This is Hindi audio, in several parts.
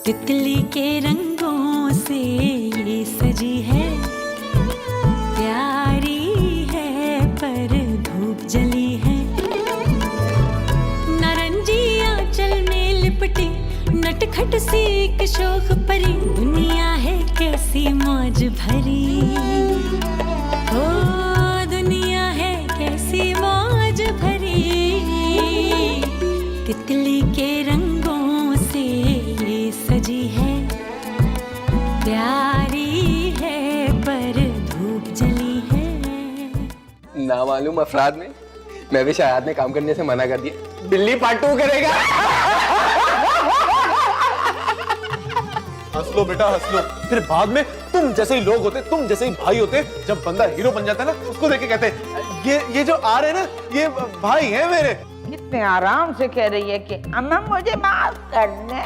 तितली के रंगों से ये सजी है, प्यारी है पर धूप जली है। नारंगी आंचल में लिपटी नटखट सी एक शोख परी, दुनिया है कैसी मौज भरी। ओ दुनिया है कैसी मौज भरी, तितली के रंगों से ये सजी है, प्यारी है पर धूप जली है। नामालूम अफराद ने मैं भी शायद ने काम करने से मना कर दिया। बिल्ली पार्ट 2 करेगा। हंस लो बेटा हंस लो, फिर बाद में तुम जैसे ही लोग होते, तुम जैसे ही भाई होते, जब बंदा हीरो बन जाता है ना, उसको देख के कहते हैं ये जो आ रहे हैं ना, ये भाई हैं मेरे। कितने आराम से कह रही है कि अम्मा मुझे माफ करना।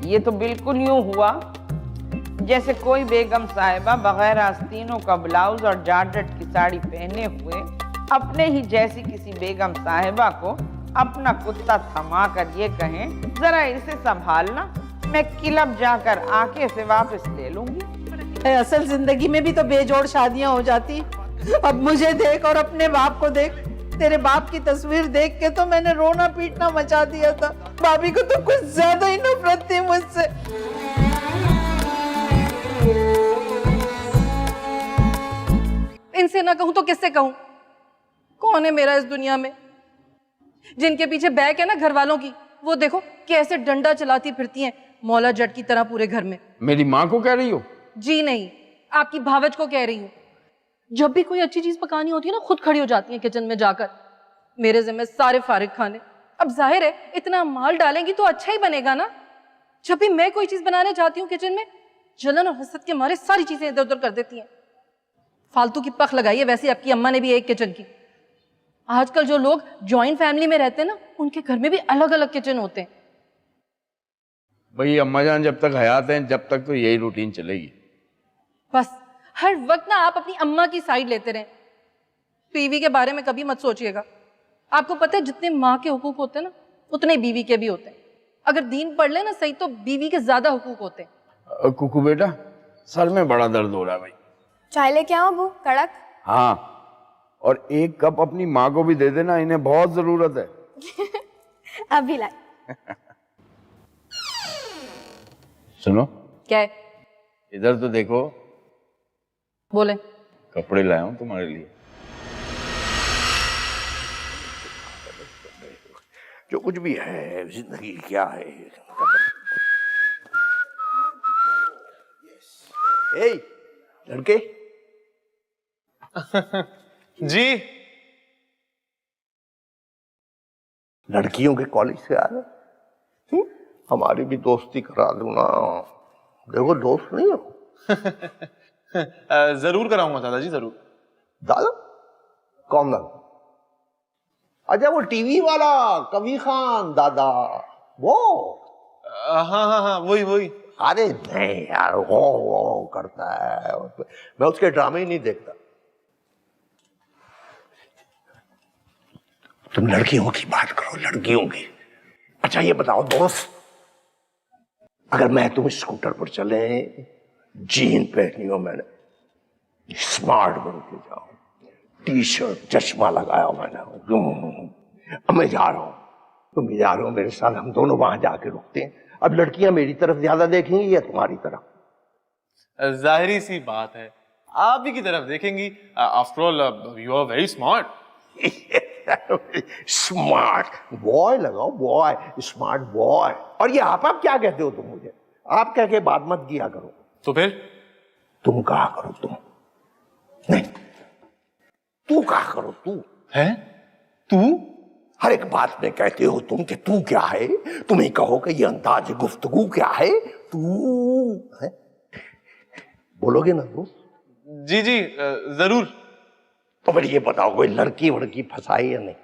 ये तो बिल्कुल यूं हुआ जैसे कोई बेगम साहिबा बगैर आस्तीनों का ब्लाउज और जारजट की साड़ी पहने हुए अपने ही जैसी किसी बेगम साहिबा को अपना कुत्ता थमा कर ये कहें, जरा इसे संभालना, मैं क्लब जाकर आके से वापस ले लूंगी। असल जिंदगी में भी तो बेजोड़ शादियां हो जाती। अब मुझे देख और अपने बाप को देख। तेरे बाप की तस्वीर देख के तो मैंने रोना पीटना मचा दिया था। भाभी को तो कुछ ज्यादा ही नफरत थी मुझसे। इनसे ना कहूं तो किससे कहूं? कौन है मेरा इस दुनिया में? जिनके पीछे बैक है ना घर वालों की, वो देखो कैसे डंडा चलाती फिरती हैं मौला जट की तरह पूरे घर में। मेरी माँ को कह रही हो? जी नहीं, आपकी भावज को कह रही हूँ। जब भी कोई अच्छी चीज पकानी होती है ना, खुद खड़ी हो जाती है किचन में जाकर। मेरे जिम्मे सारे फारिग खाने। अब जाहिर है इतना माल डालेंगी तो अच्छा ही बनेगा ना। जब भी मैं कोई चीज बनाने जाती हूँ किचन में, जलन और हसद के मारे सारी चीजें इधर उधर कर देती हैं। फालतू की पख लगाई है। वैसे आपकी अम्मा ने भी एक किचन की। आजकल जो लोग जॉइंट फैमिली में रहते हैं ना, उनके घर में भी अलग अलग किचन होते हैं। भाई अम्मा जान जब तक हयात हैं, जब तक तो यही रूटीन चलेगी। बस हर वक्त ना आप अपनी अम्मा की साइड लेते रहें। बीवी के बारे में कभी मत सोचिएगा। आपको पता है जितने माँ के हुकूक होते हैं ना, उतने बीवी के भी होते हैं। अगर दीन पढ़ ले ना सही, तो बीवी के ज्यादा हुकूक होते हैं। कुकू बेटा, सर में बड़ा दर्द हो रहा है भाई। चाय लेके आओ अबू, कड़क? हाँ, और एक कप अपनी माँ को भी दे देना, इन्हें बहुत जरूरत है। अभी लाए। सुनो। क्या है? इधर तो देखो। बोले। कपड़े लाया हूं तुम्हारे लिए। जो कुछ भी है जिंदगी क्या है। ए, लड़के। जी। लड़कियों के कॉलेज से आ रहे, हमारी भी दोस्ती करा दो ना। देखो दोस्त नहीं हो। जरूर कराऊंगा दादाजी, जरूर। दादा? कौन दादा? अच्छा वो टीवी वाला कबीर खान दादा, वो? हाँ हाँ हाँ, वही वही। अरे नहीं यार, वो करता है। मैं उसके ड्रामे ही नहीं देखता। तुम लड़कियों की बात करो, लड़कियों की। अच्छा ये बताओ दोस्त, अगर मैं तुम स्कूटर पर चले, जीन पहनी हो मैंने, स्मार्ट बन के जाओ, टी शर्ट चश्मा लगाया हो मैंने, अब मैं जा रहा हूं, तुम भी जा रहे हो मेरे साथ, हम दोनों वहां जाके रुकते हैं। अब लड़कियां मेरी तरफ ज्यादा देखेंगी या तुम्हारी तरफ? जाहिरी सी बात है, आप ही की तरफ देखेंगी। After all you are very smart. Smart boy लगाओ, बॉय, स्मार्ट बॉय। और ये आप क्या कहते हो तुम मुझे? आप कह के बात मत किया करो। तो फिर तुम कहा करो, तुम नहीं, तू कहा करो। तू है? तू हर एक बात में कहते हो तुम कि तू क्या है। तुम ही कहो कि ये अंदाज गुफ्तगू क्या है। तू है? बोलोगे ना दोस्त? जी जी जरूर। तो फिर ये बताओ, कोई लड़की वड़की फंसाई या नहीं?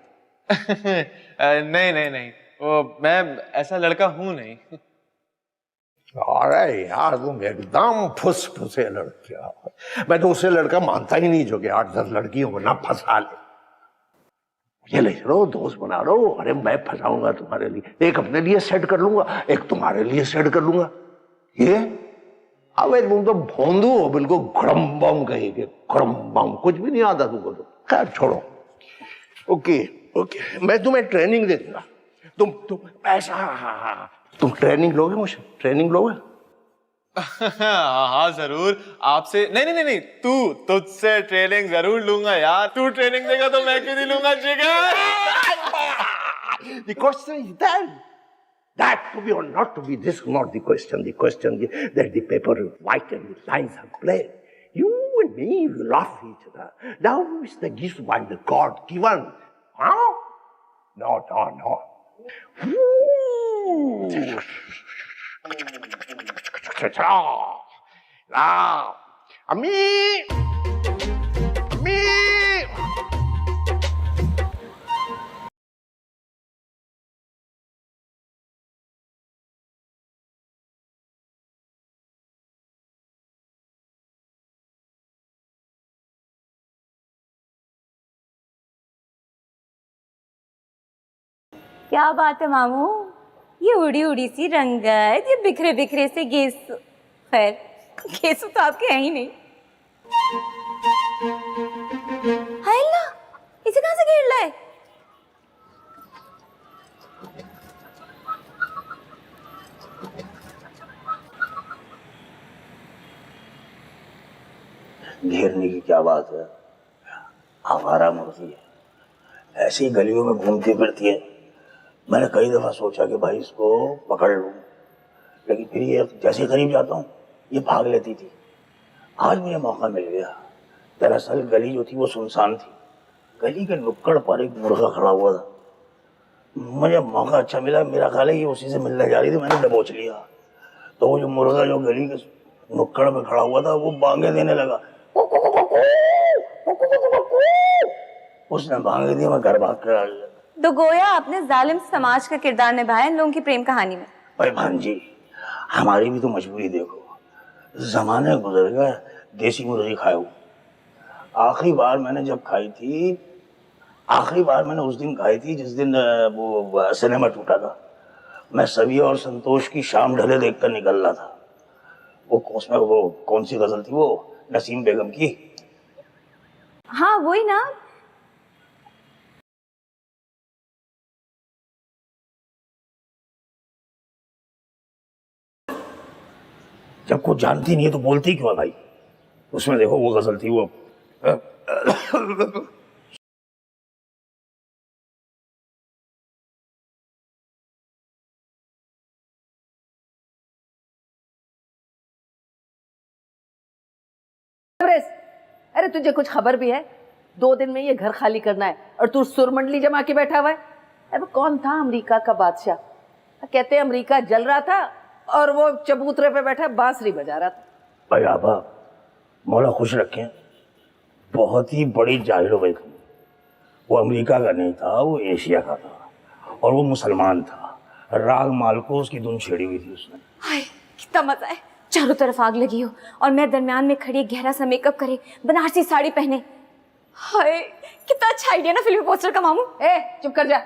नहीं नहीं नहीं, वो मैं ऐसा लड़का हूं नहीं। अरे यार तुम एकदम फुस फुसे लड़का। मैं तो उससे लड़का मानता ही नहीं जो कि 8-10 लड़कियों को ना फंसा ले। ये ले लो, दोस्त बना लो। अरे मैं फंसाऊंगा तुम्हारे लिए, एक अपने लिए सेट कर लूंगा, एक तुम्हारे लिए सेट कर लूंगा। ये अबे तुम तो भोंदू हो बिल्कुल, गरम बम कहेंगे, गरम बम। कुछ भी नहीं आता तुमको तो। खैर छोड़ो। ओके ओके, मैं तुम्हें ट्रेनिंग दे दूंगा। तुम ऐसा, तुम ट्रेनिंग लोगे मुझे? ट्रेनिंग लोगे? हाँ जरूर। आपसे नहीं, तुझसे ट्रेनिंग जरूर लूंगा यार। तू ट्रेनिंग देगा तो मैं क्यों नहीं लूंगा जिगर। The question is that to be or not to be, this is not the question. The question is that the paper is white and the lines are plain. You and me, we love each other. Now is the gift by the God given. Huh? No. Now, me. क्या बात है मामू, ये उड़ी उड़ी सी रंगत, ये बिखरे बिखरे से गेसू। खैर गेसू तो आपके हैं ही नहीं। हाय अल्लाह, इसे कहां से घेर लाए? घेरने की क्या बात है, आवारा मुर्गी है, ऐसी गलियों में घूमती फिरती है। मैंने कई दफा सोचा कि भाई इसको पकड़ लूं, लेकिन फिर ये जैसे करीब जाता हूँ ये भाग लेती थी। आज मुझे मौका मिल गया। दरअसल गली जो थी वो सुनसान थी, गली के नुक्कड़ पर एक मुर्गा खड़ा हुआ था। मुझे मौका अच्छा मिला, मेरा ख्याल है ये उसी से मिलने जा रही थी, मैंने दबोच लिया। तो वो जो मुर्गा जो गली के नुक्कड़ में खड़ा हुआ था वो बांगे देने लगा। उसने बांगे दी, मैं घर भाग कर आ गया। तो गोया आपने जालिम समाज का किरदार निभाया इन लोगों की प्रेम कहानी में। भाई भांजी, हमारी भी तो मजबूरी देखो, जमाने गुजर गए, देसी मुर्गी खाए हो। आखिरी बार मैंने उस दिन खाई थी जिस दिन वो सिनेमा टूटा था। मैं सभी और संतोष की शाम ढले देखकर निकल रहा था। उसमें वो कौन सी गजल थी, वो नसीम बेगम की। हाँ वही ना। जब कुछ जानती नहीं है तो बोलती क्यों भाई? उसमें देखो वो गजल थी वो। अरे तुझे कुछ खबर भी है? 2 दिन में ये घर खाली करना है और तू सुरमंडली जमा के बैठा हुआ है। अब कौन था अमेरिका का बादशाह? कहते हैं अमेरिका जल रहा था और वो चबूतरे पे बैठा बांसुरी बजा रहा था। भाई आबा, मौला खुश रखे, बहुत ही बड़ी जाहिल हो गई तुम। वो अमेरिका का नहीं था, वो एशिया का था और वो मुसलमान था। राग माल को उसकी धुन छेड़ी हुई थी उसने। हाय कितना मजा है, चारों तरफ आग लगी हो और मैं दरमियान में खड़ी, गहरा सा मेकअप करे, बनारसी साड़ी पहने। हाय कितना अच्छा आइडिया ना फिल्मी पोस्टर का मामू। चुप कर जा।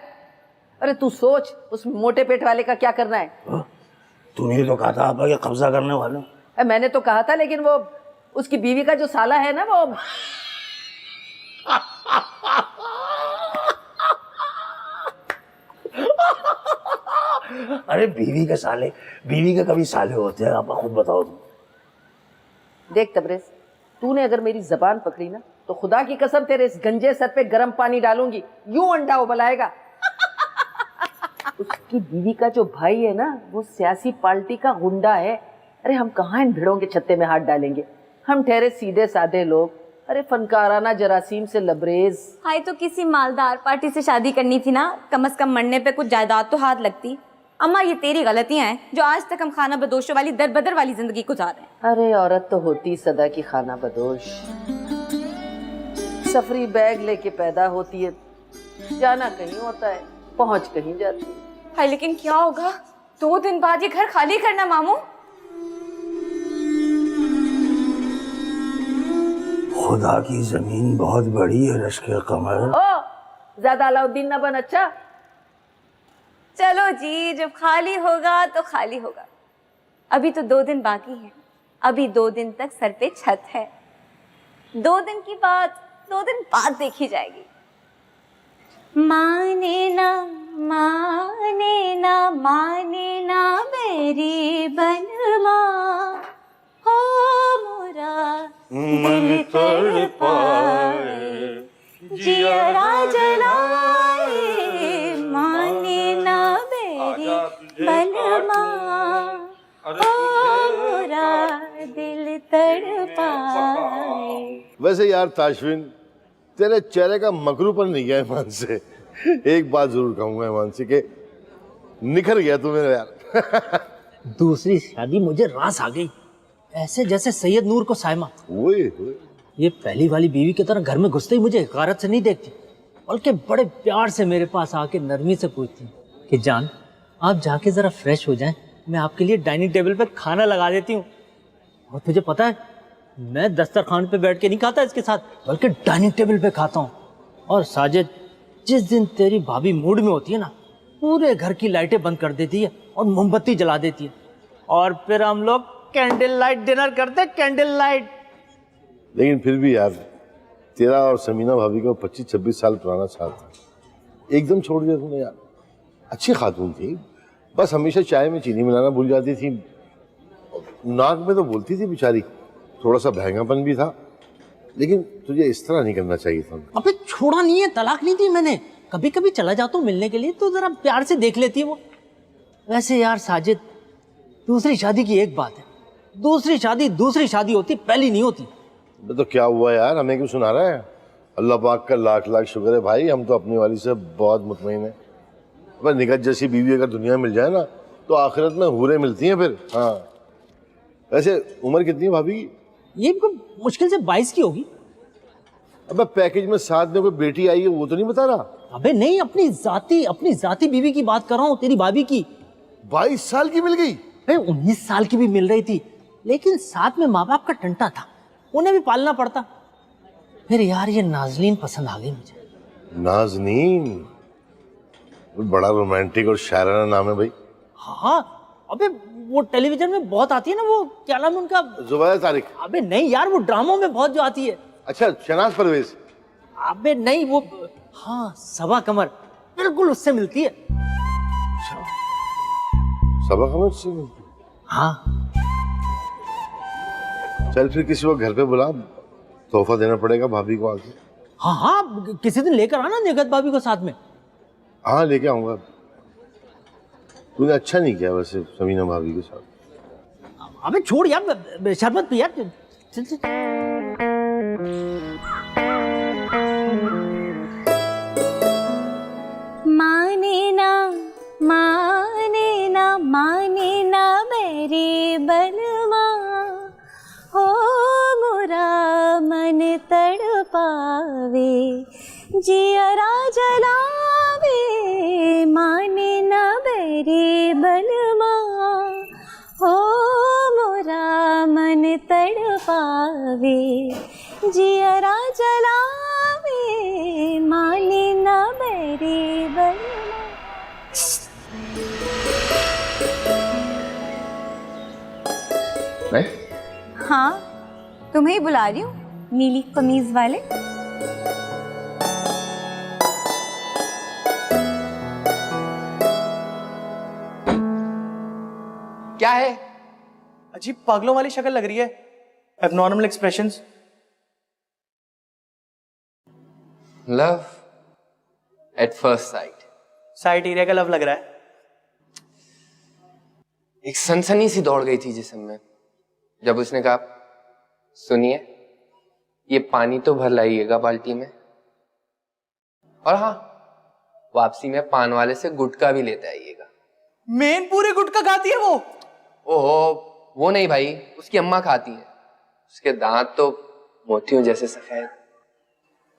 अरे तू सोच उस मोटे पेट वाले का क्या करना है। तूने तो कहा था आप ये कब्जा करने वाले। मैंने तो कहा था, लेकिन वो उसकी बीवी का जो साला है ना वो। अरे बीवी के साले, बीवी के कभी साले होते हैं? आप खुद बताओ तुम। देख तबरेज, तूने अगर मेरी जबान पकड़ी ना तो खुदा की कसम तेरे इस गंजे सर पे गर्म पानी डालूंगी, यूं अंडा उबलाएगा। उसकी बीवी का जो भाई है ना वो सियासी पार्टी का गुंडा है। अरे हम कहाँ इन भिड़ों के छत्ते में हाथ डालेंगे, हम ठहरे सीधे साधे लोग। अरे फनकाराना जरासीम से लबरेज। हाय तो किसी मालदार पार्टी से शादी करनी थी ना, कम से कम मरने पे कुछ जायदाद तो हाथ लगती। अम्मा ये तेरी गलतियां हैं जो आज तक हम खाना बदोशों वाली दर बदर वाली जिंदगी गुजार रहे हैं। अरे औरत तो होती सदा की खाना बदोश, सफरी बैग लेके पैदा होती है, जाना कहीं होता है, पहुंच कहीं जाती है। हाय लेकिन क्या होगा 2 दिन बाद ये घर खाली करना मामू। खुदा की जमीन बहुत बड़ी है रश्के कमर। ओ ज्यादा अलाउद्दीन ना बन। अच्छा चलो जी, जब खाली होगा तो खाली होगा। अभी तो 2 दिन बाकी हैं। अभी 2 दिन तक सर पे छत है। 2 दिन की बात 2 दिन बाद देखी जाएगी। माने ना माने ना माने ना मेरी बनमा, हो मोरा दिल तड़पाए, जियरा जलाए, माने ना मेरी बनमा, हो मोरा दिल तड़पाए। वैसे यार ताशविन, तेरे चेहरे का मकरूपन नहीं गया ईमान से। एक बात जरूर कहूंगा ईमान से कि निखर गया तू मेरा यार। दूसरी शादी मुझे रास आ गई, ऐसे जैसे सैयद नूर को सायमा। ये पहली वाली बीवी की तरह घर में घुसते ही मुझे हकारत से नहीं देखती, बल्कि बड़े प्यार से मेरे पास आके नरमी से पूछती कि जान आप जाके जरा फ्रेश हो जाएं, मैं आपके लिए डाइनिंग टेबल पे खाना लगा देती हूँ। और तुझे पता है मैं दस्तरखान पे बैठ के नहीं खाता इसके साथ, बल्कि डाइनिंग टेबल पे खाता हूँ। और साजिद, जिस दिन तेरी भाभी मूड में होती है ना, पूरे घर की लाइटें बंद कर देती है और मोमबत्ती जला देती है, और फिर हम लोग कैंडल लाइट डिनर करते, कैंडल लाइट। लेकिन फिर भी यार, तेरा और समीना भाभी का 25-26 साल पुराना साथ था, एकदम छोड़ दिया तूने यार। अच्छी खातून थी, बस हमेशा चाय में चीनी मिलाना भूल जाती थी, नाक में तो बोलती थी बेचारी, थोड़ा सा बहंगापन भी था, लेकिन तुझे इस तरह नहीं करना चाहिए था। अबे छोड़ा नहीं है, तलाक नहीं दी मैंने। कभी कभी चला जाता हूँ मिलने के लिए तो जरा प्यार से देख लेती है वो। वैसे यार साजिद, दूसरी शादी की एक बात है, दूसरी शादी होती, पहली नहीं होती। तो क्या हुआ यार, हमें क्यों सुना रहा है? अल्लाह पाक का लाख लाख शुक्र है भाई, हम तो अपनी वाली से बहुत मुतमईन है। पर निकट जैसी बीवी अगर दुनिया में मिल जाए ना, तो आखिरत में हूरें मिलती हैं फिर। हाँ, वैसे उम्र कितनी है भाभी की? ये मुश्किल से 22 की होगी। अबे पैकेज में साथ में कोई बेटी आई है वो तो नहीं बता रहा? अबे नहीं, अपनी जाती बीवी की बात कर रहा हूँ, तेरी भाभी की। 22 साल की मिल गई? 19 साल की भी मिल रही थी, लेकिन साथ में माँ बाप का टंटा था, उन्हें भी पालना पड़ता। फिर यार ये नाजनीन पसंद आ गई मुझे। नाजनीन? बड़ा रोमांटिक और शायराना नाम है भाई। हाँ, अबे वो टेलीविजन में बहुत आती है ना, वो क्या नाम है उनका? जुबैदा तारिक? अबे नहीं यार, वो ड्रामों में बहुत जो आती है। अच्छा, शहनाज परवेज? अबे नहीं, वो हाँ सबा कमर, बिल्कुल उससे मिलती है। सबा कमर से मिलती? हाँ। चल फिर किसी को घर पे बुला, तोहफा देना पड़ेगा भाभी को आके। हाँ हाँ, किसी दिन लेकर आना निगत भाभी को साथ में। हाँ लेके आऊंगा। तूने अच्छा नहीं किया वैसे समीना भाभी के साथ। अबे छोड़ यार, शरबत पी यार। चल चल। माने ना माने ना माने ना मेरी बलमा, हो मोरा मन तड़पावे, जियरा जलावे, माने ना मेरी बलमा, हो मोरा मन तड़पावे, जियरा जलावे, माने ना मेरी बलमा। हाँ, तुम्हें ही बुला रही हूँ, नीली कमीज वाले। क्या है? अजीब पागलों वाली शक्ल लग रही है, abnormal expressions. Love at first sight. Site area का लव लग रहा है। एक सनसनी सी दौड़ गई थी जिस्म में जब उसने कहा, सुनिए ये पानी तो भर लाइएगा बाल्टी में, और हाँ वापसी में पान वाले से गुटखा भी लेते आइएगा। मेन पूरे गुटखा खाती है वो? ओहो वो नहीं भाई, उसकी अम्मा खाती है, उसके दांत तो मोतियों जैसे सफेद।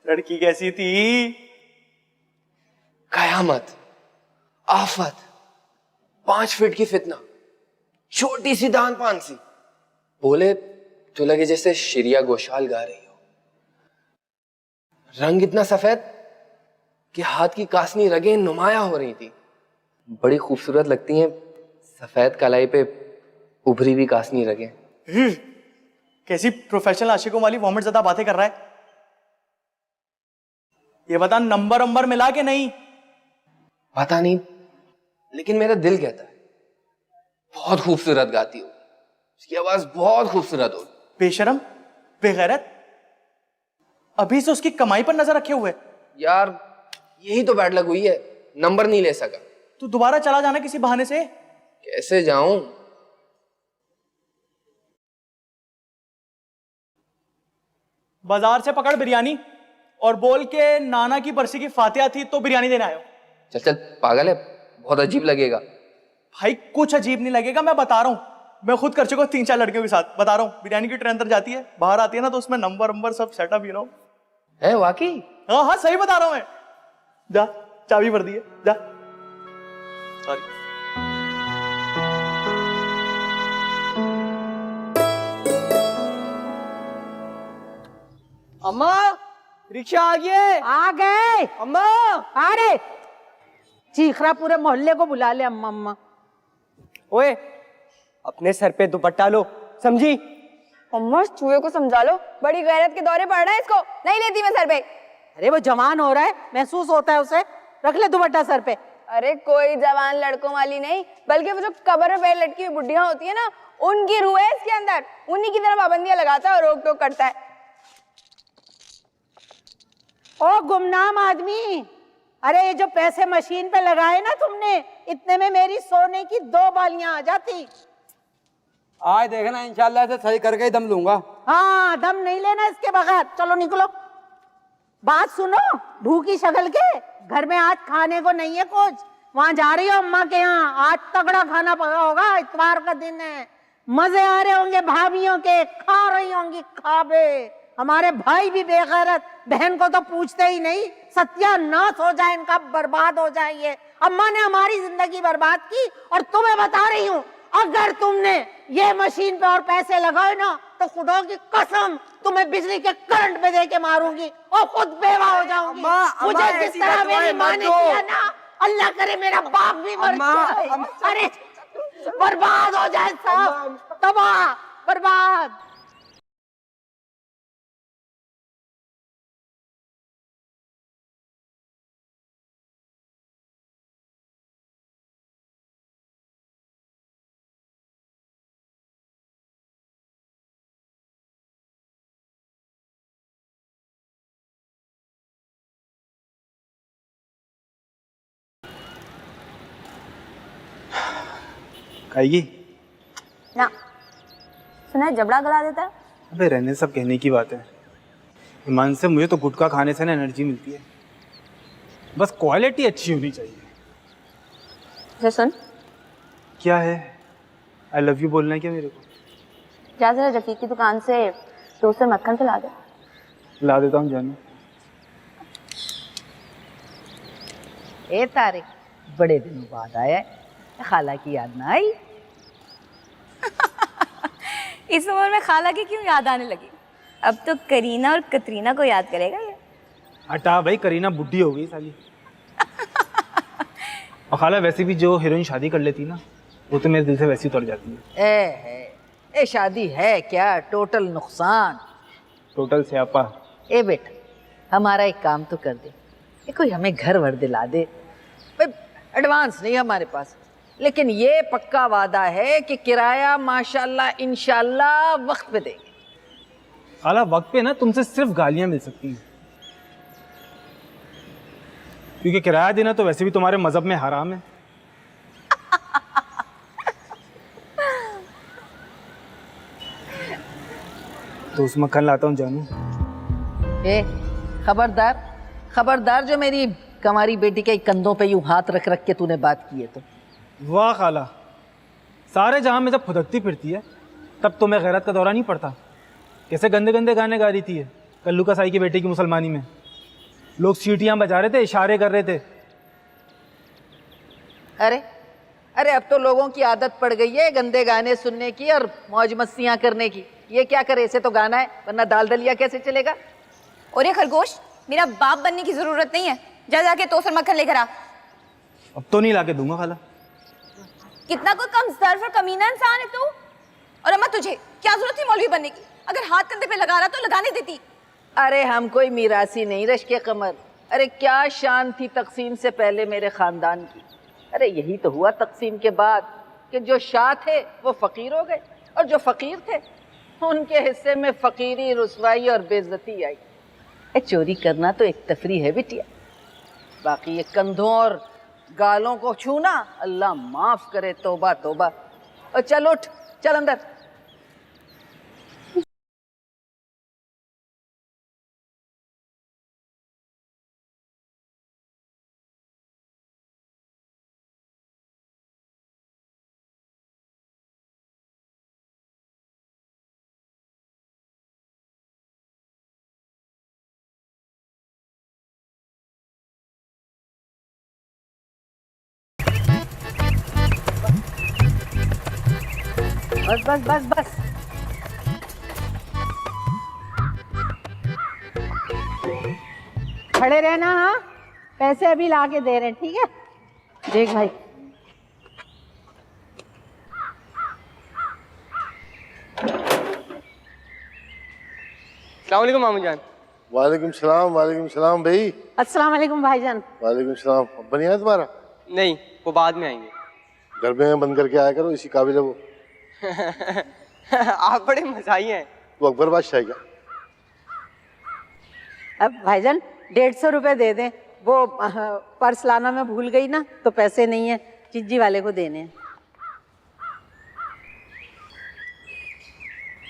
लड़की कैसी थी? कयामत, आफत, 5 फीट की फितना, छोटी सी दान पान सी, बोले तो लगे जैसे श्रेया घोषाल गा रही हो। रंग इतना सफेद कि हाथ की कासनी रगें नुमाया हो रही थी। बड़ी खूबसूरत लगती हैं सफेद कलाई पे उभरी हुई कासनी रगें। कैसी प्रोफेशनल आशिकों वाली वॉमिट ज़्यादा बातें कर रहा है। ये बता, नंबर मिला के नहीं? पता नहीं, लेकिन मेरा दिल कहता है बहुत खूबसूरत गाती हो, उसकी आवाज बहुत खूबसूरत हो। बेशरम, बेगैरत, अभी से उसकी कमाई पर नजर रखे हुए। यार यही तो बैड लक हुई है, नंबर नहीं ले सका। तू दोबारा चला जाना किसी बहाने से। कैसे जाऊं? बाजार से पकड़ बिरयानी और बोल के नाना की बरसी की फातिहा थी तो बिरयानी देने आयो। चल चल, पागल है, बहुत अजीब लगेगा। भाई कुछ अजीब नहीं लगेगा, मैं बता रहा हूँ। मैं खुद कर चुका हूँ 3-4 लड़कियों के साथ। बता रहा हूँ, बिरयानी की ट्रे अंदर जाती है, बाहर आती है ना तो उसमें नंबर सब सेटअप, है वाकई? हाँ सही बता रहा हूँ मैं। जा, चाबी भर दी है, जा। सॉरी। अम्मा, रिक्शा आ गए। अम्मा, आ रहे। चीखरा पूरे मोहल्ले को बुला ले। अम्मा अम्मा। ओए, अपने सर पे दुपट्टा लो, समझी? अम्मा, चूहे को समझा लो, बड़ी गैरत के दौरे पड़ रहे हैं इसको। नहीं लेती मैं सर पे। अरे वो जवान हो रहा है, महसूस होता है उसे। रख ले दुपट्टा सर पे। अरे कोई जवान लड़कों वाली नहीं, बल्कि वो जो कब्र में पैर लटकी हुई बुढ़िया होती है ना, उनकी रूह है इसके अंदर। उन्हीं की तरह पाबंदियां लगाता है और रोक टोक करता है। ओ गुमनाम आदमी, अरे ये जो पैसे मशीन पे लगाए ना तुमने, इतने में मेरी सोने की 2 बालियां आ जाती। आज देखना, इंशाल्लाह से सही करके ही दम लूंगा। हाँ, दम नहीं लेना इसके बगैर। चलो निकलो। बात सुनो, भूखी शक्ल के, घर में आज खाने को नहीं है कुछ। वहां जा रही हो अम्मा के यहाँ, आज तगड़ा खाना पका होगा, इतवार का दिन है। मजे आ रहे होंगे भाभियों के, खा रही होंगी खाबे। हमारे भाई भी बेगैरत, बहन को तो पूछते ही नहीं। सत्यानाश हो जाए इनका, बर्बाद हो जाए ये। अम्मा ने हमारी जिंदगी बर्बाद की, और तुम्हें बता रही हूँ, अगर तुमने ये मशीन पे और पैसे लगाए ना, तो खुदा की कसम तुम्हें बिजली के करंट पे दे के मारूंगी और खुद बेवा हो जाऊंगी। मुझे जिस तरह मेरी माँ ने किया ना, अल्लाह करे मेरा बाप भी मर जाए। अरे बर्बाद हो जाए सब, तबाह, बर्बाद। खाएगी ना? सुना है जबड़ा गला देता है। अबे रहने, सब कहने की बात है। ईमान से मुझे तो गुटखा खाने से ना एनर्जी मिलती है। बस क्वालिटी अच्छी होनी चाहिए। सुन, क्या है? आई लव यू बोलना है क्या मेरे को? जा जरा रफीक की दुकान से टोस्ट और मक्खन से ला दे। ला देता हूँ जानू। ए तारिक, बड़े दिनों बाद आया है, खाला की याद ना आई? इस उम्र में खाला की क्यों याद आने लगी? अब तो करीना और कतरीना को याद करेगा ये। हटा भाई, करीना बुढ़ी हो गई साली। और खाला वैसे भी जो हीरोइन शादी कर लेती ना, वो तो मेरे दिल से वैसी उतर जाती है। ए शादी है क्या? टोटल नुकसान। टोटल स्यापा। ए बेटा, हमारा एक काम तो कर दे, ये कोई हमें घर वर दिला दे। भाई एडवांस नहीं हमारे पास, लेकिन ये पक्का वादा है कि किराया माशाल्लाह इंशाल्लाह वक्त पे देंगे। खाला वक्त पे ना तुमसे सिर्फ गालियां मिल सकती हैं, क्योंकि किराया देना तो वैसे भी तुम्हारे मजहब में हराम है। तो उस मक्खन लाता हूँ जानू। ए खबरदार, खबरदार, जो मेरी कमारी बेटी के कंधों पे यूं हाथ रख रख के तूने बात की है तो। वाह खाला, सारे जहां में जब फुदकती फिरती है तब तुम्हें गैरत का दौरा नहीं पड़ता। कैसे गंदे गंदे गाने गा रही थी ये कल्लू का साई की बेटी की मुसलमानी में। लोग सीटियां बजा रहे थे, इशारे कर रहे थे। अरे अरे, अब तो लोगों की आदत पड़ गई है गंदे गाने सुनने की और मौज मस्तियां करने की। ये क्या करे, इसे तो गाना है, वरना दाल दलिया कैसे चलेगा? और ये खरगोश, मेरा बाप बनने की जरूरत नहीं है। जा जाके तोसर मक्खन लेकर आ। अब तो नहीं लाके दूंगा खाला। कितना कोई कम ज़र्फ और कमीना इंसान है तू। और अम्मा तुझे क्या जरूरत थी मौलवी बनने की? अगर हाथ कंधे पे लगा रहा तो लगाने देती। अरे हम कोई मीरासी नहीं रश्के कमर। अरे क्या शान थी तकसीम से पहले मेरे खानदान की। अरे यही तो हुआ तकसीम के बाद कि जो शाह थे वो फकीर हो गए और जो फकीर थे उनके हिस्से में फकीरी, रुसवाई और बेइज्जती आई। चोरी करना तो एक तफरी है बिटिया, बाकी ये कंधों और गालों को छूना अल्लाह माफ करे, तौबा तौबा। और चल उठ, चल अंदर। बस बस बस बस। खड़े रहना। हाँ, पैसे अभी ला के दे रहे हैं, ठीक है? देख भाई, अस्सलाम वालेकुम मामू जान। वालेकुम सलाम भाई। अस्सलाम वालेकुम भाईजान। वालेकुम सलाम। अब नहीं आया तुम्हारा? नहीं, वो बाद में आएंगे। घर में बंद करके आया करो, इसी काबिल है वो। आप बड़े मज़ाही हैं। वो अकबर बादशाह है क्या? अब भाईजान 150 रुपए दे दें, वो पर्स लाना मैं भूल गई ना, तो पैसे नहीं है, चिज्जी वाले को देने हैं।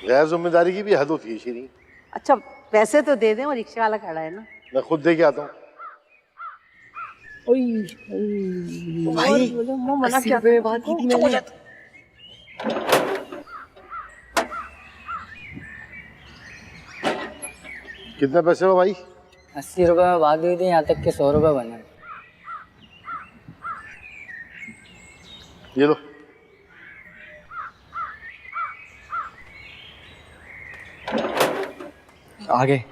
गैर जिम्मेदारी की भी हद होती है शीरी। अच्छा पैसे तो दे दें, वो रिक्शे वाला खड़ा है ना। मैं खुद दे के आता हूँ। भाई, वो मना 80 क्या रुपए में बात की थी मैंने। कितने पैसे हो भाई? 80 रुपए में बात हुई थी, यहाँ तक के 100 रुपए बने। ये लो। आगे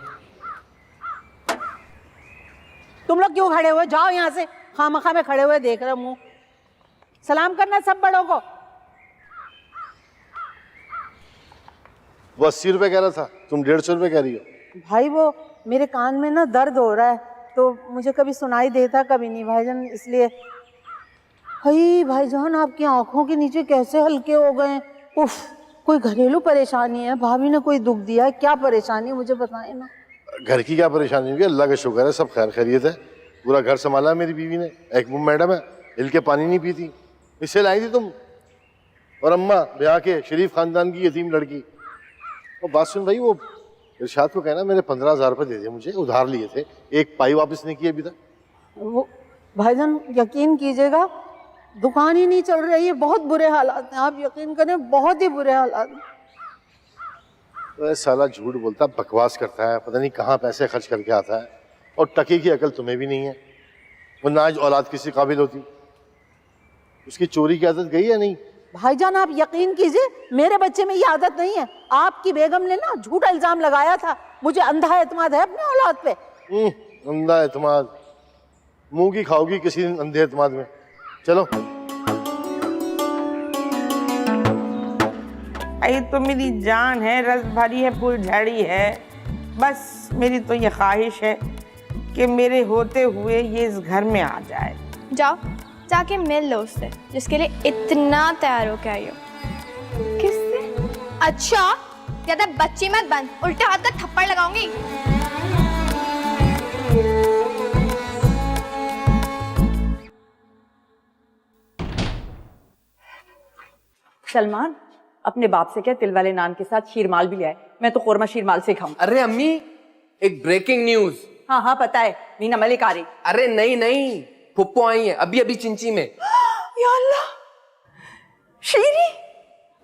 तुम लोग क्यों खड़े हुए? जाओ यहाँ से, खामखा में खड़े हुए देख रहे मुंह। सलाम करना सब बड़ों को। वो 80 रुपए कह रहा था, तुम 150 रुपए कह रही हो। भाई वो मेरे कान में ना दर्द हो रहा है, तो मुझे कभी सुनाई देता कभी नहीं भाईजान, इसलिए। भाई भाईजान आपकी आंखों के नीचे कैसे हल्के हो गए? उफ, कोई घरेलू परेशानी है? भाभी ने कोई दुख दिया है? क्या परेशानी है मुझे बताएं ना। घर की क्या परेशानी होगी? अल्लाह का शुक्र है, सब खैर खैरियत है। पूरा घर संभाला है मेरी बीवी ने। एक मैडम है, हिल के पानी नहीं पीती, इससे लाई थी तुम। और अम्मा ब्याह के शरीफ खानदान की यतीम लड़की। और बात सुन भाई, वो इरशाद को कहना मेरे 15,000 रुपये दे दे, मुझे उधार लिए थे, एक पाई वापस नहीं की अभी तक। वो भाईजान यकीन कीजिएगा, दुकान ही नहीं चल रही है, बहुत बुरे हालात हैं, आप यकीन करें, बहुत ही बुरे हालात हैं। तो साला झूठ बोलता, बकवास करता है, पता नहीं कहाँ पैसे खर्च करके आता है। और टके की अकल तुम्हें भी नहीं है, वरना आज औलाद किसी काबिल होती। उसकी चोरी की आदत गई है नहीं? भाईजान आप यकीन कीजिए, मेरे बच्चे में ये आदत नहीं है। आपकी बेगम ने ना झूठा इल्जाम लगाया था, मुझे अंधा एतमाद है अपने औलाद पे। अंधा एतमाद? मुंह की खाओगी किसी दिन अंधे एतमाद में। चलो। ये तो मेरी जान है, रस भरी है, फुलझड़ी है। बस मेरी तो ये ख्वाहिश है कि मेरे होते हुए ये इस घर में आ जाए। जाओ जाके मिल लो उससे जिसके लिए इतना तैयार हो के आई हो। किससे? अच्छा ज्यादा बच्ची मत बन, उल्टे हाथ का थप्पड़ लगाऊंगी। सलमान अपने बाप से क्या तिल वाले नान के साथ शीरमाल भी ले आए। मैं तो कोरमा शीरमाल से खाऊं। अरे अम्मी, एक ब्रेकिंग न्यूज। हाँ हाँ पता है, मीना मलिक आ रही। अरे नहीं, पुप्पो आई है अभी अभी चिंची में। या अल्लाह, शीरी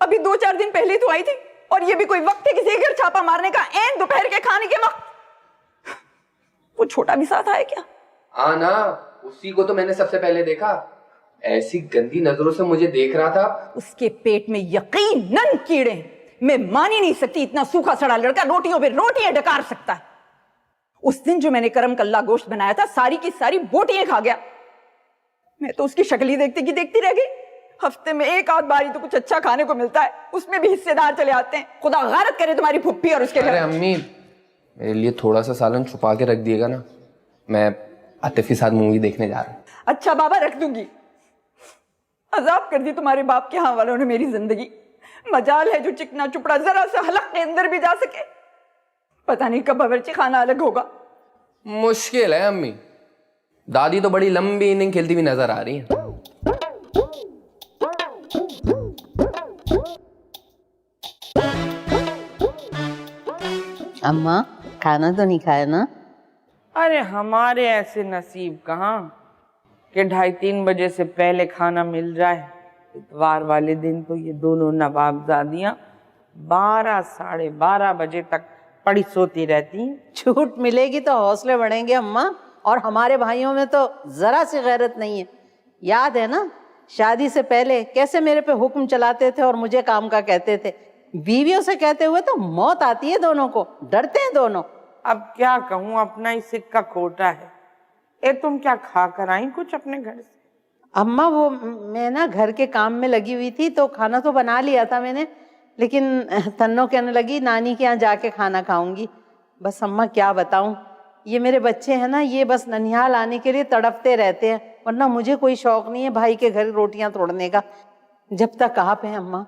अभी 2-4 दिन पहले तो आई थी, और ये भी कोई वक्त है किसी घर छापा मारने का? ऐन दोपहर के खाने के वक्त। वो छोटा भी साथ आया क्या? हाँ ना, उसी को तो मैंने सबसे पहले देखा। ऐसी गंदी नजरों से मुझे देख रहा था। उसके पेट में यकीनन कीड़े। मैं मान ही नहीं सकती, इतना सूखा सड़ा लड़का रोटियों पे रोटियां डकार सकता है। उस दिन जो मैंने करम कल्ला गोश्त बनाया था, सारी की सारी बोटियां खा गया। मैं तो उसकी शक्ल ही देखती की देखती रह गई। हफ्ते में एक आध बारी तो कुछ अच्छा खाने को मिलता है, उसमें भी हिस्सेदार चले आते हैं। खुदा गैरत करे तुम्हारी फुप्पी और उसके घर। अरे अम्मी, मेरे लिए थोड़ा सा सालन छुपा के रख दिएगा ना, मैं आतिफ के साथ मूवी देखने जा रहा हूँ। अच्छा बाबा, रख दूंगी। अजाब कर दी तुम्हारे बाप के यहाँ वालों ने मेरी जिंदगी। मजाल है जो चिकना चुपड़ा जरा सा हलक के अंदर भी जा सके। पता नहीं कब बावर्ची खाना अलग होगा। मुश्किल है अम्मी, दादी तो बड़ी लंबी इनिंग खेलती हुई नजर आ रही है। अम्मा, खाना तो नहीं खाया ना? अरे हमारे ऐसे नसीब कहाँ कि 2:30-3 बजे से पहले खाना मिल जाए। इतवार वाले दिन तो ये दोनों नवाबजादियाँ 12 साढ़े 12 बजे तक पड़ी सोती रहती हैं। छूट मिलेगी तो हौसले बढ़ेंगे अम्मा। और हमारे भाइयों में तो जरा सी गैरत नहीं है। याद है ना, शादी से पहले कैसे मेरे पे हुक्म चलाते थे और मुझे काम का कहते थे। बीवियों से कहते हुए तो मौत आती है दोनों को, डरते हैं दोनों। अब क्या कहूँ, अपना ही सिक्का खोटा है। ए तुम क्या खा कर आई कुछ अपने घर से? अम्मा, वो मैं ना घर के काम में लगी हुई थी तो खाना तो बना लिया था मैंने, लेकिन तन्नो कहने लगी नानी के यहाँ जाके खाना खाऊंगी। बस अम्मा क्या बताऊं, ये मेरे बच्चे हैं ना, ये बस ननिहाल आने के लिए तड़पते रहते हैं, वरना मुझे कोई शौक नहीं है भाई के घर रोटियां तोड़ने का। जब तक आप हैं अम्मा,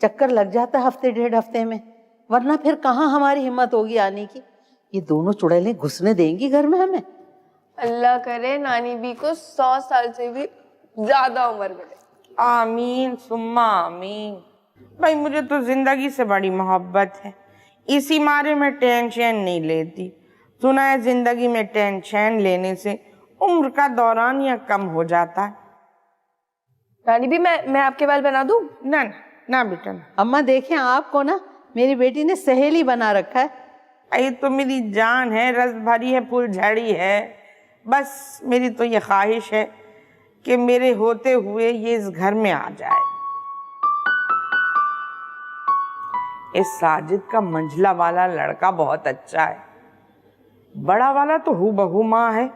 चक्कर लग जाता है हफ्ते डेढ़ हफ्ते में, वरना फिर कहाँ हमारी हिम्मत होगी आने की। ये दोनों चुड़ैलें घुसने देंगी घर में हमें? अल्लाह करे नानी भी को 100 साल से भी ज्यादा उम्र मिले। आमीन सुम्मा आमीन। भाई मुझे तो जिंदगी से बड़ी मोहब्बत है, इसी मारे में टेंशन नहीं लेती। सुना है जिंदगी में टेंशन लेने से उम्र का दौरान या कम हो जाता है। नानी भी मैं आपके बाल बना दूं? ना ना ना बेटा ना। अम्मा देखें, आपको ना मेरी बेटी ने सहेली बना रखा है। ये तो मेरी जान है, रस भरी है, फुलझड़ी है। बस मेरी तो ये ख्वाहिश है कि मेरे होते हुए ये इस घर में आ जाए। इस साजिद का मंझला वाला लड़का बहुत अच्छा है, बड़ा वाला तो हूबहू माँ है,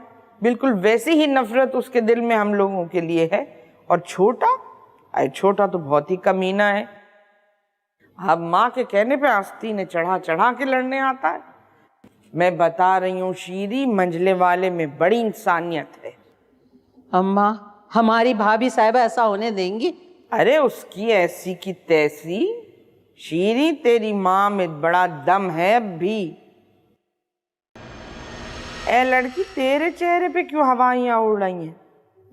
बिल्कुल वैसी ही नफरत उसके दिल में हम लोगों के लिए है। और छोटा, अरे छोटा तो बहुत ही कमीना है। अब माँ के कहने पे आस्तीन ने चढ़ा चढ़ा के लड़ने आता है। मैं बता रही हूँ शीरी, मंझले वाले में बड़ी इंसानियत है। अम्मा, हमारी भाभी साहिबा ऐसा होने देंगी? अरे उसकी ऐसी की तैसी। शीरी, तेरी माँ में बड़ा दम है अब भी। ए लड़की, तेरे चेहरे पे क्यों हवाइयाँ उड़ रही हैं?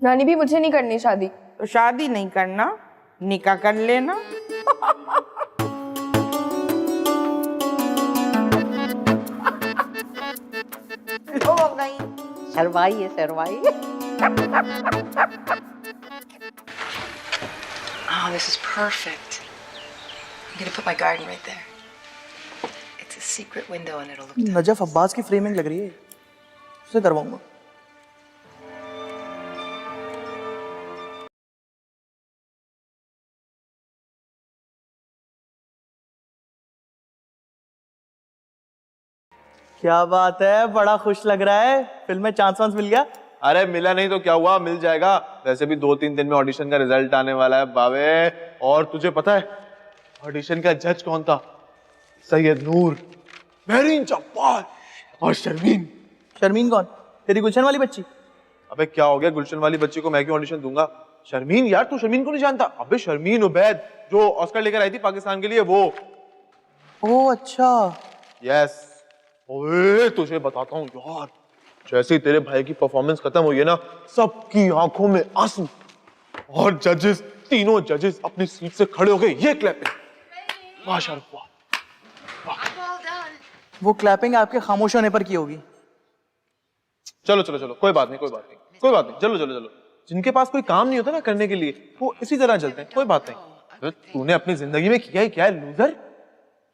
नानी भी मुझे नहीं करनी शादी। तो शादी नहीं करना, निकाह कर लेना। शर्माई है, शर्माई। Oh, this is perfect. I'm gonna put my garden right there. It's a secret window and it'll look down. Najaf Abbas की फ्रेमिंग लग रही है, उसे करवाऊंगा। क्या बात है, बड़ा खुश लग रहा है। फिल्म में चांस वांस मिल गया? अरे मिला नहीं तो क्या हुआ, मिल जाएगा। वैसे भी 2-3 दिन में ऑडिशन का रिजल्ट आने वाला है बावे। और तुझे पता है ऑडिशन का जज कौन था? सैयद नूर, मेहरीन जब्बार और शर्मीन। शर्मीन कौन? तेरी गुलशन वाली बच्ची? अबे क्या हो गया, गुलशन वाली बच्ची को मैं क्यों ऑडिशन दूंगा? शर्मीन यार, तू शर्मीन को नहीं जानता? अबे शर्मीन उबैद जो ऑस्कर लेकर आई थी पाकिस्तान के लिए, वो। ओह अच्छा। यस। ओए तुझे बताता हूँ यार, जैसे ही तेरे भाई की परफॉर्मेंस खत्म हुई है ना, सबकी आंखों में आंसू। और जजेस, तीनों जजेस अपनी सीट से खड़े हो गए, ये क्लैपिंग। माशाअल्लाह। वो क्लैपिंग आपके खामोश होने पर की होगी। चलो चलो चलो, कोई बात नहीं, कोई बात नहीं, कोई बात नहीं। चलो चलो चलो, जिनके पास कोई काम नहीं होता ना करने के लिए, वो इसी तरह चलते हैं। कोई बात नहीं। तूने अपनी जिंदगी में किया ही क्या है लूजर?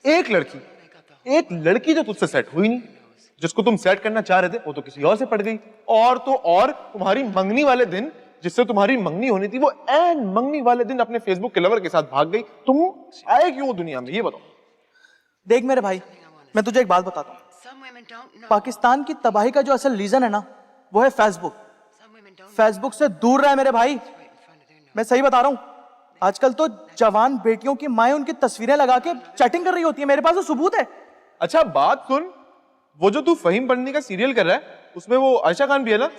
एक लड़की जो तुझसे सेट हुई नहीं, जिसको तुम सेट करना चाह रहे थे, वो तो किसी और से पड़ गई। और तो और तुम्हारी मंगनी वाले दिन, जिससे तुम्हारी मंगनी होनी थी, वो एन मंगनी वाले दिन अपने फेसबुक के लवर के साथ भाग गई। तुम आए क्यों दुनिया में, ये बताओ। देख मेरे भाई, मैं तुझे एक बात बताता हूँ। पाकिस्तान की तबाही का जो असल रीजन है ना, वो है फेसबुक। फेसबुक से दूर रहे मेरे भाई, मैं सही बता रहा हूँ। आजकल तो जवान बेटियों की माएं उनकी तस्वीरें लगा के चैटिंग कर रही होती है, मेरे पास तो सबूत है। अच्छा बात सुन, वो जो तू फहीम पढ़ने का सीरियल कर रहा है, उसमें वो आयशा खान भी है ना?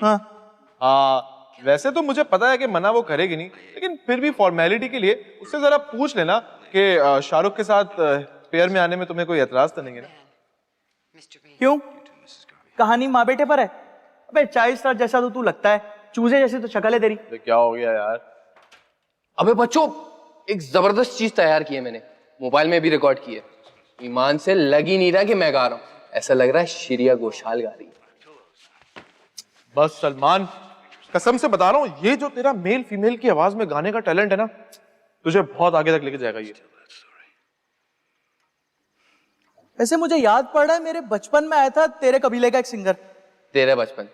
हाँ। वैसे तो मुझे पता है कि मना वो करेगी नहीं, लेकिन फिर भी फॉर्मेलिटी के लिए उससे जरा पूछ लेना कि शाहरुख के साथ पेयर में आने में तुम्हें कोई एतराज तो नहीं है ना? क्यों? कहानी माँ बेटे पर है? अबे चाइल्ड स्टार जैसा तो तू लगता है, चूजे जैसी तो शक्ल है तेरी। तो क्या हो गया यार? अबे बच्चों, एक जबरदस्त चीज तैयार की है मैंने, मोबाइल में भी रिकॉर्ड की है। ईमान से लग ही नहीं रहा कि मैं गा रहा हूँ, ऐसा लग रहा है श्रेया घोषाल गा रही है। बस सलमान, कसम से बता रहा हूँ, ये जो तेरा मेल फीमेल की आवाज में गाने का टैलेंट है ना, तुझे बहुत आगे तक लेके जाएगा ये। वैसे मुझे याद पड़ रहा है, मेरे बचपन में आया था तेरे कबीले का एक सिंगर। तेरे बचपन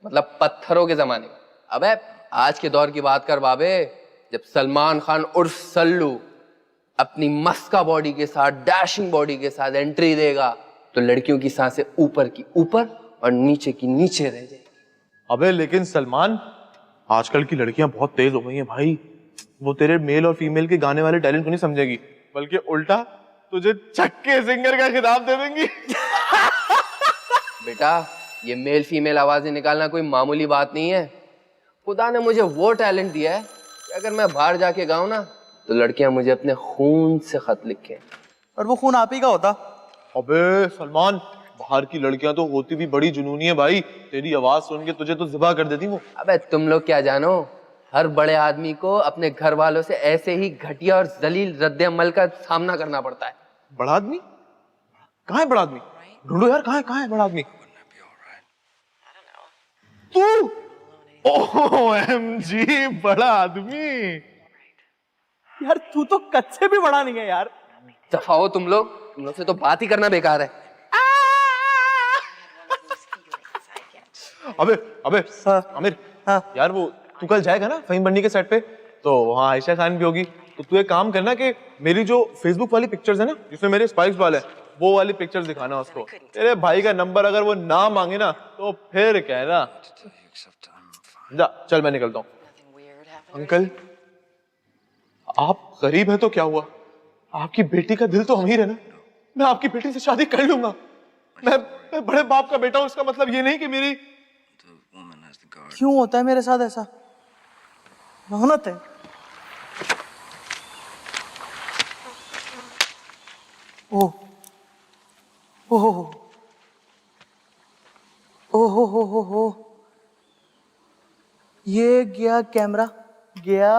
मतलब पत्थरों के जमाने का? अबे आज के दौर की बात कर बाबे, जब सलमान खान उर्फ सल्लू अपनी मस्का बॉडी के साथ, डैशिंग बॉडी के साथ एंट्री देगा तो लड़कियों की सांसें ऊपर की ऊपर और नीचे की नीचे रह जाएगी। अबे लेकिन सलमान, आजकल की लड़कियां बहुत तेज हो गई हैं भाई। वो तेरे मेल और फीमेल के गाने वाले टैलेंट को नहीं समझेगी, बल्कि उल्टा तुझे छक्के सिंगर का खिताब दे देंगी। बेटा, ये मेल फीमेल आवाजें निकालना कोई मामूली बात नहीं है। खुदा ने मुझे वो टैलेंट दिया है कि अगर मैं बाहर जाके गाऊं ना, तो लड़कियां मुझे अपने खून से खत लिखें। और वो खून आप ही का होता। अबे सलमान, बाहर की लड़कियां तो होती भी बड़ी जुनूनी है भाई, तेरी आवाज सुन के तुझे तो ज़िबा कर देती वो। अबे तुम लोग क्या जानो, हर बड़े आदमी को अपने घर वालों से ऐसे ही घटिया और जलील रद्द-ए-अमल का सामना करना पड़ता है। बड़ा आदमी? कहाँ है बड़ा आदमी? ढूंढो यार, कहाँ है बड़ा आदमी? तू? OMG, बड़ा आदमी। यार तू तो कद से भी बड़ा नहीं है यार। दफा हो तुम लोग से तो बात ही करना बेकार है। अबे आमिर, यार वो तू कल जाएगा ना फहीम बन्नी के सेट पे, तो वहाँ आयशा खान भी होगी। तो तू एक काम करना कि मेरी जो फेसबुक वाली पिक्चर्स है ना, जिसमें मेरे स्पाइक्स वाले हैं, वो वाली पिक्चर्स दिखाना उसको। तेरे भाई का नंबर अगर वो ना मांगे ना, तो फिर कहना। जा चल, मैं निकलता हूँ। अंकल, आप गरीब हैं तो क्या हुआ, आपकी बेटी का दिल तो अमीर है ना। मैं आपकी बेटी से शादी कर लूंगा। मैं बड़े बाप का बेटा हूं, इसका मतलब ये नहीं कि मेरी। क्यों होता है मेरे साथ ऐसा? मेहनत है। ओह ओह ओह ओह, ये गया कैमरा, गया।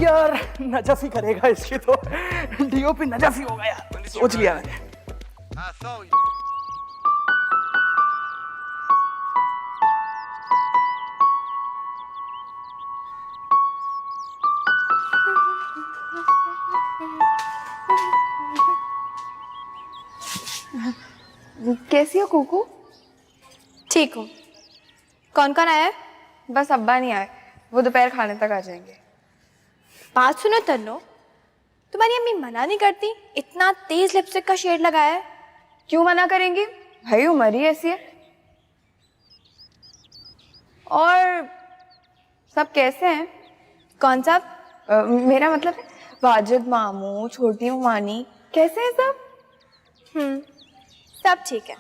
यार नजफ ही करेगा इसकी तो, डीओपी नजफ ही होगा यार, सोच लिया मैंने। कैसी हो कुकू? ठीक हूँ। कौन कौन आया है? बस अब्बा नहीं आए, वो दोपहर खाने तक आ जाएंगे। बात सुनो तन्नो, तुम्हारी अम्मी मना नहीं करती? इतना तेज लिपस्टिक का शेड लगाया है। क्यों मना करेंगी भाई, उम्र ही ऐसी है। और सब कैसे हैं? कौन सा? मेरा मतलब है वाजिद मामू, छोटी मानी, कैसे हैं सब? सब ठीक है,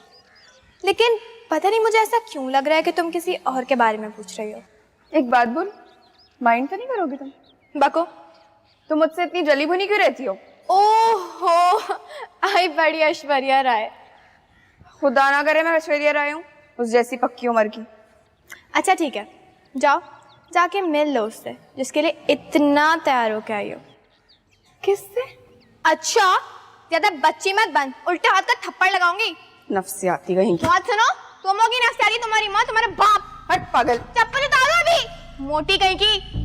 लेकिन पता नहीं मुझे ऐसा क्यों लग रहा है कि तुम किसी और के बारे में पूछ रही हो। एक बात बोल, माइंड तो नहीं करोगी तुम? बको, तुम मुझसे इतनी जली भुनी क्यों रहती हो? ओहो, आई बड़ी ऐश्वर्या राय। खुदा ना करे मैं ऐश्वर्या राय हूँ, उस जैसी पक्की उम्र की। अच्छा ठीक है, जाओ जाके मिल लो उससे जिसके लिए इतना तैयार होके आई हो। किससे? अच्छा ज्यादा बच्ची मत बन, उल्टे हाथ का थप्पड़ लगाऊंगी। नफसियाती कहीं की। बात सुनो, तुम होगी नफसियाती, तुम्हारी माँ, तुम्हारे बाप। हट पागल। चप्पल उतारो अभी, मोटी कहीं की।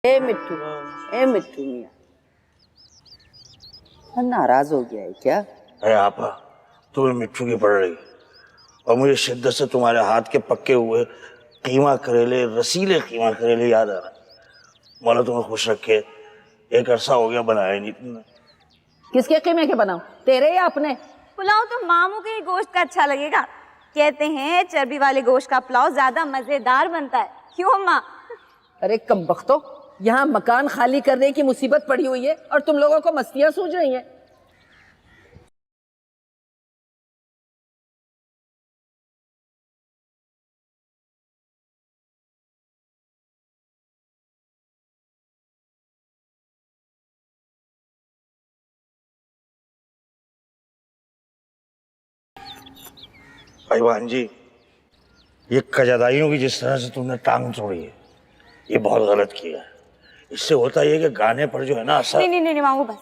ए मिट्टू मियां, नाराज हो गया है क्या? अरे आपा, तुम्हें मिट्टू की पड़ रही और मुझे शिद्दत से तुम्हारे हाथ के पक्के हुए कीमा करेले, रसीले कीमा करेले याद आ रहा। मौला तुम्हें खुश रखे, एक अरसा हो गया बनाया नहीं तुमने। किसके कीमे के बनाओ, तेरे या अपने? पुलाव तो मामू के ही गोश्त का अच्छा लगेगा। कहते हैं चर्बी वाले गोश्त का पुलाव ज्यादा मजेदार बनता है, क्यों अम्मा? अरे कमबख्तो, यहाँ मकान खाली करने की मुसीबत पड़ी हुई है और तुम लोगों को मस्तियां सूझ रही हैं। भाईवान जी, ये कजादाइयों की जिस तरह से तुमने टांग तोड़ी है, ये बहुत गलत किया है। इससे होता ये कि गाने पर जो है ना असर। नहीं मामू बस।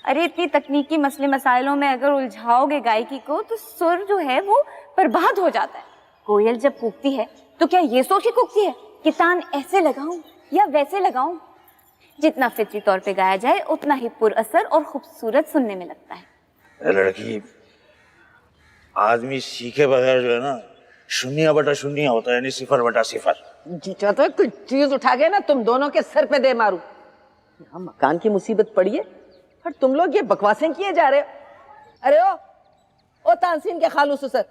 अरे इतनी तकनीकी मसले मसाइलों में अगर उलझाओगे गायकी को तो सुर जो है वो बर्बाद हो जाता है। कोयल जब कूकती है तो क्या ये सोच के कूकती है कि तान ऐसे लगाऊं या वैसे लगाऊं? जितना फितरी तौर पे गाया जाए उतना ही पुर असर और खूबसूरत सुनने में लगता है। लड़की, आदमी सीखे बगैर जो है ना शून्य बटा शून्य होता है, यानी सिफर बटा सिफर। जीता तो कोई चीज उठा के ना तुम दोनों के सर पे दे मारूं। यहाँ मकान की मुसीबत पड़ी है और तुम लोग ये बकवासें किए जा रहे हो। अरे ओ तानसीन के खालू ससुर,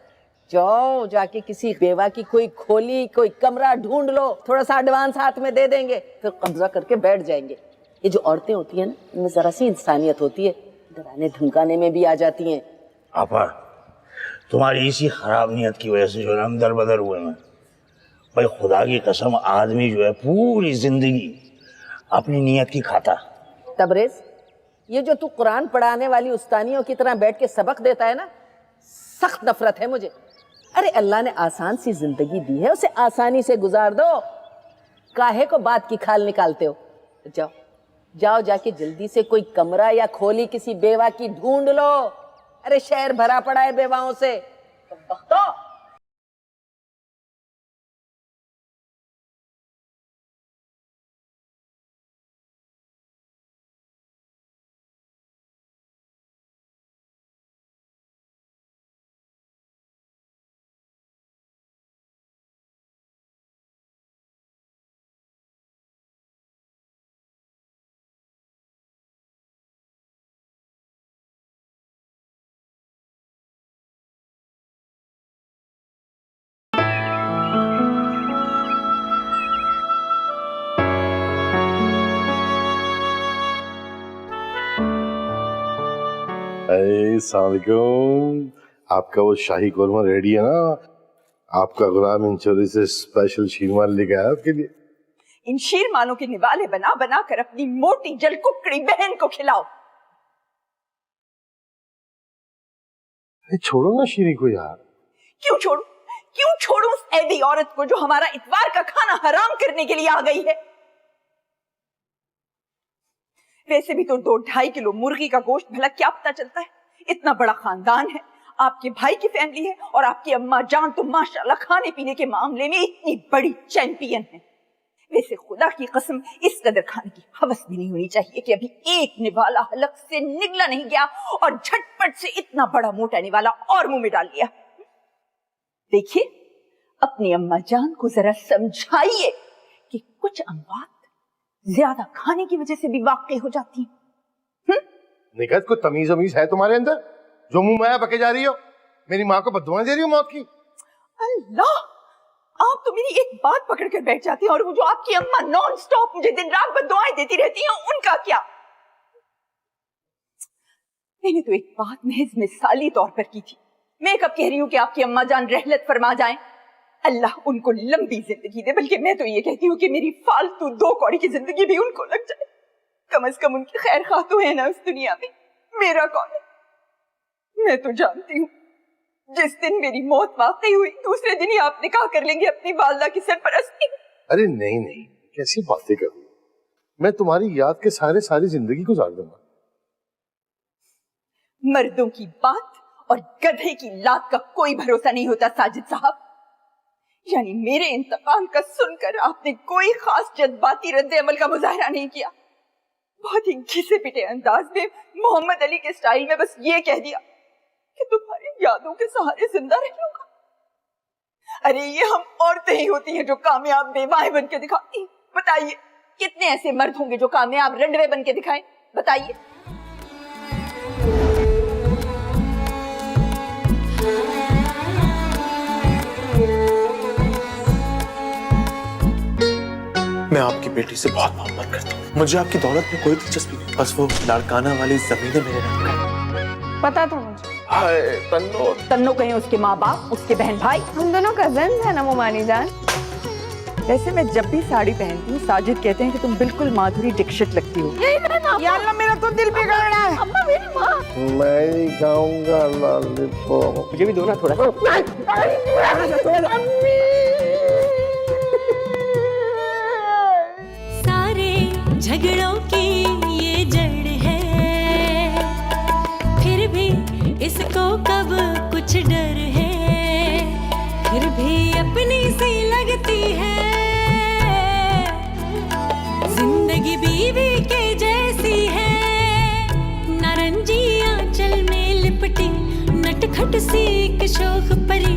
जाओ जाके किसी बेवा की कोई खोली, कोई कमरा ढूंढ लो, थोड़ा सा एडवांस हाथ में दे देंगे, फिर कब्जा करके बैठ जाएंगे। ये जो औरतें होती है ना, इनमें जरा सी इंसानियत होती है, डराने धमकाने में भी आ जाती हैं। आपा, तुम्हारी इसी खराब नियत की वजह से जो है हम दर बदर हुए हैं। भाई खुदा की कसम, आदमी जो है पूरी जिंदगी अपनी नियत की खाता। तबरेज, ये जो तू कुरान पढ़ाने वाली उस्तानियों की तरह बैठ के सबक देता है ना, सख्त नफरत है मुझे। अरे अल्लाह ने आसान सी जिंदगी दी है, उसे आसानी से गुजार दो। काहे को बात की खाल निकालते हो? जाओ जाओ जाके जल्दी से कोई कमरा या खोली किसी बेवा की ढूंढ लो। अरे शहर भरा पड़ा है बेवाओं से। तो आपका वो शाही कोरमा रेडी है ना? आपका गुलाम इंचोरी से स्पेशल शीरमान लेके आया आपके लिए। इन शीरमानों के निवाले बना बना कर अपनी मोटी जल कुकड़ी बहन को खिलाओ। छोड़ो ना शीरी को यार। क्यों छोड़ू उस ऐदी औरत को जो हमारा इतवार का खाना हराम करने के लिए आ गई है। वैसे भी तो 2-2.5 किलो मुर्गी का गोश्त भला क्या पता चलता है। इतना बड़ा खानदान है, आपके भाई की फैमिली है और आपकी अम्मा जान तो माशाल्लाह खाने पीने के मामले में इतनी बड़ी चैंपियन है। वैसे खुदा की कसम, इस कदर खाने की हवस भी नहीं होनी चाहिए कि अभी एक निवाला हलक से निगला नहीं गया और झटपट से इतना बड़ा मोटा निवाला और मुंह में डाल लिया। देखिए, अपनी अम्मा जान को जरा समझाइए कि कुछ अमवात ज्यादा खाने की वजह से भी वाकई हो जाती है। निकत को तमीज वमीज है तुम्हारे अंदर? जो मुंह माया बके जा रही हो, मेरी माँ को बद्दुआएं दे रही हो मौत की। अल्लाह, आप तो मेरी एक बात पकड़ कर बैठ जाती हैं और वो जो आपकी अम्मा नॉन स्टॉप मुझे दिन रात बद्दुआएं देती रहती हैं, उनका क्या? मैंने तो एक बात महज मिसाली तौर पर की थी। मैं कब कह रही हूँ कि आपकी अम्मा जान रहलत फरमा जाएं। अल्लाह उनको लंबी जिंदगी दे, बल्कि मैं तो ये कहती हूँ कि मेरी फालतू 2 कौड़ी की जिंदगी भी उनको लग जाए। कम से कम उनकी खैर खा तो है ना इस दुनिया में। मेरा कौन है? मैं तो जानती हूँ जिस दिन मेरी मौत वाकई हुई, दूसरे दिन ही आप निकाह कर लेंगे अपनी वालदा की सरपरस्ती। अरे नहीं, कैसी बातें कर रही हो? मैं तुम्हारी याद के सारी जिंदगी गुजार दूंगा। मर्दों की बात और गधे की लात का कोई भरोसा नहीं होता साजिद साहब। यानी मेरे इंतकाल का सुनकर आपने कोई खास जज्बाती रद्द अमल का मुजाहरा नहीं किया, बहुत ही घिसे पिटे अंदाज में मोहम्मद अली के स्टाइल में बस ये कह दिया कि तुम्हारी यादों के सहारे जिंदा रहूंगा। अरे ये हम औरतें ही होती हैं जो कामयाब बेवाएं बन के दिखाती। बताइए कितने ऐसे मर्द होंगे जो कामयाब रंडवे बन के दिखाएं? बताइए। मैं आपकी बेटी से बहुत मोहब्बत करता हूँ, मुझे आपकी दौलत में कोई दिलचस्पी नहीं, बस वो लाड़काना वाली जमीनें मेरे नाम कर। पता था मुझे। हाय तन्नो। तन्नो कहीं उसके माँ बाप, उसके बहन भाई। हम दोनों कजन है ना मोमानी जान। वैसे मैं जब भी साड़ी पहनती हूँ साजिद कहते हैं कि तुम बिल्कुल माधुरी दीक्षित लगती हो। या अल्लाह मेरा तो दिल बिगड़ रहा है। अम्मा मेरी माँ। मैं ही खाऊंगा लॉलीपॉप। मुझे भी दो ना थोड़ा। सारे झगड़ों की ये जड़ है, फिर भी इसको कब कुछ डर है, फिर भी अपनी सी लगती है। जिंदगी बीवी के जैसी है, नारंगी आंचल में लिपटी नटखट सी एक शोख परी।